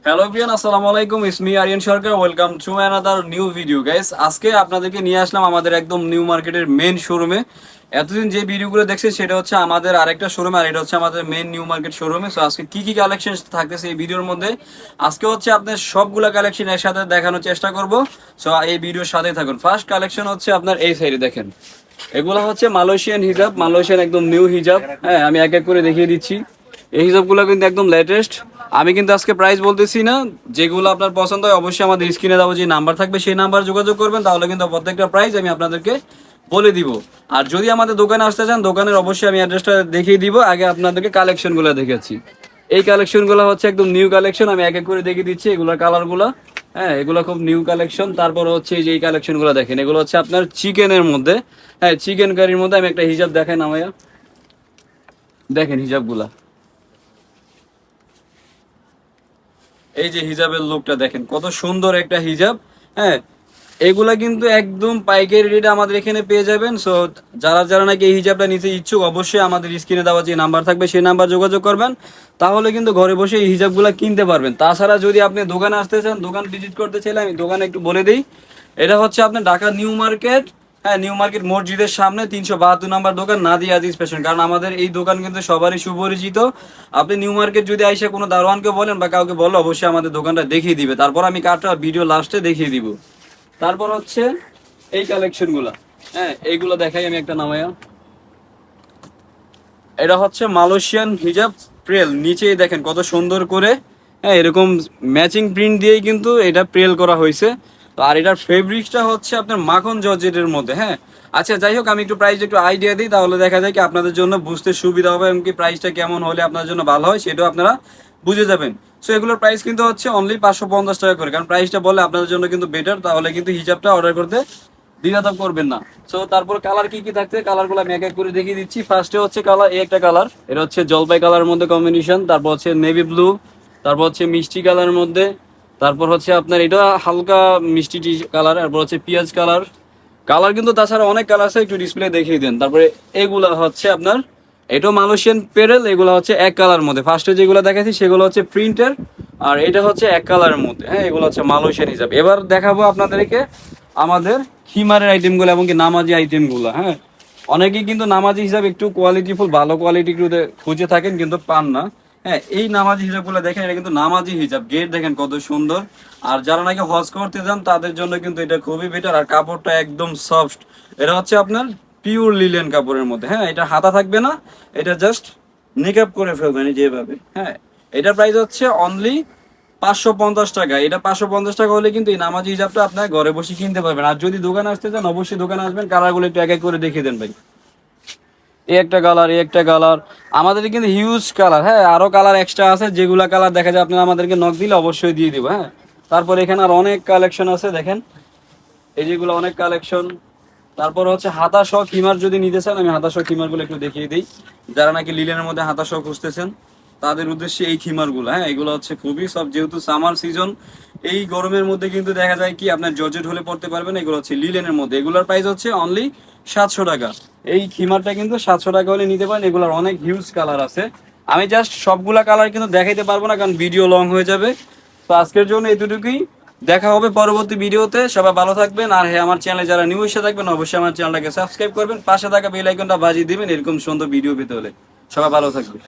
Hello everyone, আসসালামু আলাইকুম। It's me Ariyan Sarkar. Welcome to another new video guys. আজকে আপনাদেরকে নিয়ে আসলাম আমাদের একদম নিউ মার্কেটের মেন শোরুমে। এতদিন যে ভিডিওগুলো দেখছেন সেটা হচ্ছে আমাদের আরেকটা শোরুমে, আর এটা হচ্ছে আমাদের মেন নিউ মার্কেট শোরুমে। সো আজকে কি কি কালেকশন থাকতেছে এই ভিডিওর মধ্যে, আজকে হচ্ছে আপনার সবগুলা কালেকশন একসাথে দেখানোর চেষ্টা করব। সো এই ভিডিওর সাথে থাকুন। ফার্স্ট কালেকশন হচ্ছে আপনার এই সাইডে দেখেন, এগুলো হচ্ছে মালয়েশিয়ান হিজাব, মালয়েশিয়ান একদম নিউ হিজাব। হ্যাঁ, আমি এক এক করে দেখিয়ে দিচ্ছি। এই হিসাবগুলো কিন্তু একদম লেটেস্ট। আমি কিন্তু আজকে প্রাইস বলতেছি না, যেগুলো আপনার পছন্দ হয় অবশ্যই আমাদের স্ক্রিনে দেওয়া যে নাম্বার থাকবে সেই নাম্বার যোগাযোগ করবেন, তাহলে কিন্তু প্রত্যেকটা প্রাইস আমি আপনাদেরকে বলে দিব। আর যদি আমাদের দোকানে আসতে চান, দোকানের অবশ্যই আমি অ্যাড্রেসটা দেখিয়ে দিব। আগে আপনাদেরকে কালেকশনগুলো দেখাচ্ছি। এই কালেকশনগুলো হচ্ছে একদম নিউ কালেকশন, আমি এক এক করে দেখিয়ে দিচ্ছি এগুলোর কালারগুলো। হ্যাঁ, এগুলো খুব নিউ কালেকশন। তারপর হচ্ছে এই যে এই কালেকশনগুলো দেখেন, এগুলো হচ্ছে আপনার চিকেনের মধ্যে। হ্যাঁ, চিকেন কারির মধ্যে আমি একটা হিজাব দেখাই নামাইয়া, দেখেন হিজাবগুলা। এই যে হিজাবের লুকটা দেখেন, কত সুন্দর একটা হিজাব। হ্যাঁ, এগুলা কিন্তু একদম পাইকারি রেটে আমাদের এখানে পেয়ে যাবেন। সো যারা যারা নাকি এই হিজাবটা নিতে ইচ্ছুক, অবশ্যই আমাদের স্ক্রিনে দেওয়া যে নাম্বার থাকবে সেই নাম্বার যোগাযোগ করবেন, তাহলে কিন্তু ঘরে বসে এই হিজাবগুলো কিনতে পারবেন। তাছাড়া যদি আপনি দোকানে আসতে চান, দোকান ভিজিট করতে চাইলে আমি দোকানে একটু বলে দিই। এটা হচ্ছে আপনার ঢাকা নিউ মার্কেট। হ্যাঁ, নিউ মার্কেট মসজিদের সামনে 372 নাম্বার দোকান, নাদিয়া আজিজ ফ্যাশন। কারণ আমাদের এই দোকান কিন্তু সবারই সুপরিচিত। আপনি নিউ মার্কেট যদি আইসা কোনো দারোয়ানকে বলেন বা কাউকে বলো, অবশ্যই আমাদের দোকানটা দেখিয়ে দিবে। তারপর আমি কার্ডটা ভিডিও লাস্টে দেখিয়ে দিব। তারপর হচ্ছে এই কালেকশনগুলো। হ্যাঁ, এইগুলো দেখাই আমি একটা নামায়া। এটা হচ্ছে মালয়েশিয়ান হিজাব প্রেল, নিচেই দেখেন কত সুন্দর করে। হ্যাঁ, এরকম ম্যাচিং প্রিন্ট দিয়েই কিন্তু এটা প্রেল করা হয়েছে। তো আর এটার ফেব্রিক্সটা হচ্ছে আপনার মাখন জর্জেটের মধ্যে। হ্যাঁ, আচ্ছা যাই হোক, আমি একটু প্রাইস একটু আইডিয়া দিই, তাহলে দেখা যায় কি আপনাদের জন্য বুঝতে সুবিধা হবে, এমনকি প্রাইসটা কেমন হলে আপনার জন্য ভালো হয় সেটাও আপনারা বুঝে যাবেন। সো এগুলোর প্রাইস কিন্তু হচ্ছে অনলি 550 টাকা করে, কারণ প্রাইসটা বলে আপনাদের জন্য কিন্তু বেটার, তাহলে কিন্তু হিজাবটা অর্ডার করতে দ্বিধাদ্বন্দ্ব করবেন না। সো তারপর কালার কি কি থাকছে, কালারগুলো আমি এক এক করে দেখিয়ে দিচ্ছি। ফার্স্টে হচ্ছে কালার, এই একটা কালার, এটা হচ্ছে জলপাই কালারের মধ্যে কম্বিনেশন। তারপর হচ্ছে নেভি ব্লু, তারপর হচ্ছে মিষ্টি কালারের মধ্যে, তারপর হচ্ছে আপনার এটা হালকা মিষ্টি কালার, তারপর হচ্ছে পেঁয়াজ কালার। কালার কিন্তু তাছাড়া অনেক কালার আছে, একটু ডিসপ্লে দেখিয়ে দেন। তারপরে এগুলা হচ্ছে আপনার, এটাও মালয়েশিয়ান পেরেল, এগুলো হচ্ছে এক কালার মধ্যে। ফার্স্টে যেগুলো দেখাচ্ছি সেগুলো হচ্ছে প্রিন্টের, আর এটা হচ্ছে এক কালারের মধ্যে। হ্যাঁ, এগুলো হচ্ছে মালয়েশিয়ান হিসাবে। এবার দেখাবো আপনাদেরকে আমাদের খিমারের আইটেমগুলো এবং কি নামাজি আইটেমগুলো। হ্যাঁ, অনেকেই কিন্তু নামাজি হিসাব একটু কোয়ালিটিফুল, ভালো কোয়ালিটি খুঁজে থাকেন কিন্তু পান না। হ্যাঁ, এই নামাজি হিসাবগুলো দেখেন, এটা কিন্তু নামাজি হিসাব। গেট দেখেন কত সুন্দর। আর যারা নাকি হজ করতে যান তাদের জন্য কিন্তু এটা খুবই বেটার। আর কাপড়টা একদম সফট। এটা হচ্ছে আপনার পিওর লিলেন কাপড়ের মধ্যে। হ্যাঁ, এটা হাতা থাকবে না, এটা জাস্ট নিকাপ করে ফেলবেন যেভাবে। হ্যাঁ, এটার প্রাইস হচ্ছে অনলি 550 টাকা। এটা 550 টাকা হলে কিন্তু এই নামাজি হিজাবটা আপনার ঘরে বসে কিনতে পারবেন। আর যদি দোকানে আসতে চান, অবশ্যই দোকানে আসবেন। কালারগুলো একটু এক এক করে দেখিয়ে দেন ভাই। এই একটা কালার, এই একটা কালার, আমাদের কিন্তু হিউজ কালার। হ্যাঁ, আরো কালার এক্সট্রা আছে, যেগুলা কালার দেখা যায় আপনারা আমাদেরকে নক দিলে অবশ্যই দিয়ে দিব। হ্যাঁ, তারপর এখানে আর অনেক কালেকশন আছে দেখেন, এই যেগুলো অনেক কালেকশন। তারপর হচ্ছে হাতা শখ হিমার যদি নিতে চান, আমি হাতা শখ হিমার গুলো একটু দেখিয়ে দিই। যারা নাকি লিলেনের মধ্যে হাতা শখ খুঁজতেছেন তাদের উদ্দেশ্যে এই খিমার গুলো। হ্যাঁ, এগুলো হচ্ছে খুবই সব, যেহেতু সামার সিজন, এই গরমের মধ্যে কিন্তু দেখা যায় কি আপনার জর্জেট হলে পড়তে পারবেন। এগুলো হচ্ছে লিলেনের মধ্যে, এগুলোর প্রাইস হচ্ছে অনলি 700 টাকা। এই খিমারটা কিন্তু 700 টাকা হলে নিতে পারেন। এগুলোর অনেক হিউজ কালার আছে। আমি জাস্ট সবগুলা কালার কিন্তু দেখাইতে পারবো না, কারণ ভিডিও লং হয়ে যাবে। তো আজকের জন্য এতটুকুই। দেখা হবে পরবর্তী ভিডিওতে। সবাই ভালো থাকবেন। আর হ্যাঁ, আমার চ্যানেলে যারা নিউ এসে থাকবেন, অবশ্যই আমার চ্যানেলটাকে সাবস্ক্রাইব করবেন, পাশে থাকা বেল আইকনটা বাজিয়ে দিবেন এরকম সুন্দর ভিডিও পেতে হলে। সবাই ভালো থাকবে।